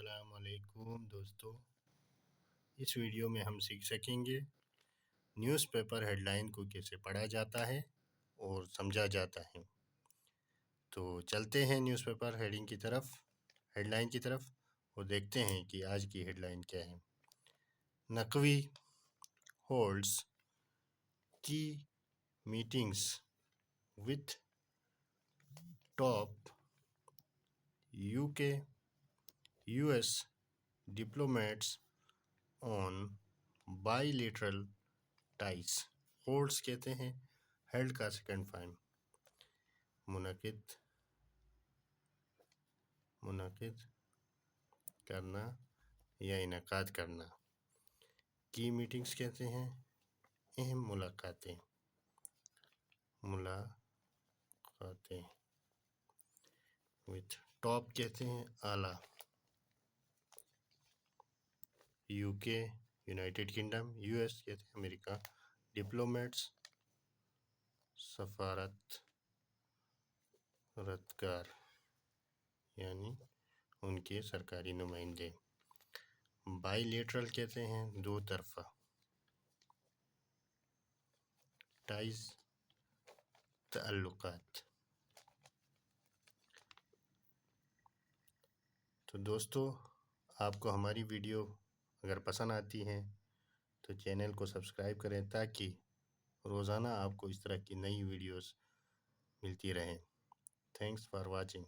السلام علیکم دوستو، اس ویڈیو میں ہم سیکھ سکیں گے نیوز پیپر ہیڈ لائن کو کیسے پڑھا جاتا ہے اور سمجھا جاتا ہے۔ تو چلتے ہیں نیوز پیپر ہیڈ لائن کی طرف اور دیکھتے ہیں کہ آج کی ہیڈ لائن کیا ہے۔ نقوی ہولڈز کی meetings with top U S diplomats on by lateral ties. Holds کہتے ہیں ہیلڈ کا سیکنڈ فارم، منعقد کرنا یا انعقاد کرنا۔ کی میٹنگز کہتے ہیں اہم ملاقاتیں وتھ ٹاپ کہتے ہیں اعلیٰ، UK یونائٹڈ کنگڈم، US کہتے ہیں امریکہ، ڈپلومیٹس سفارتکار یعنی ان کے سرکاری نمائندے۔ بائی لیٹرل کہتے ہیں دو طرفہ، ٹائز تعلقات۔ تو دوستو، آپ کو ہماری ویڈیو اگر پسند آتی ہے تو چینل کو سبسکرائب کریں تاکہ روزانہ آپ کو اس طرح کی نئی ویڈیوز ملتی رہیں۔ Thanks for watching.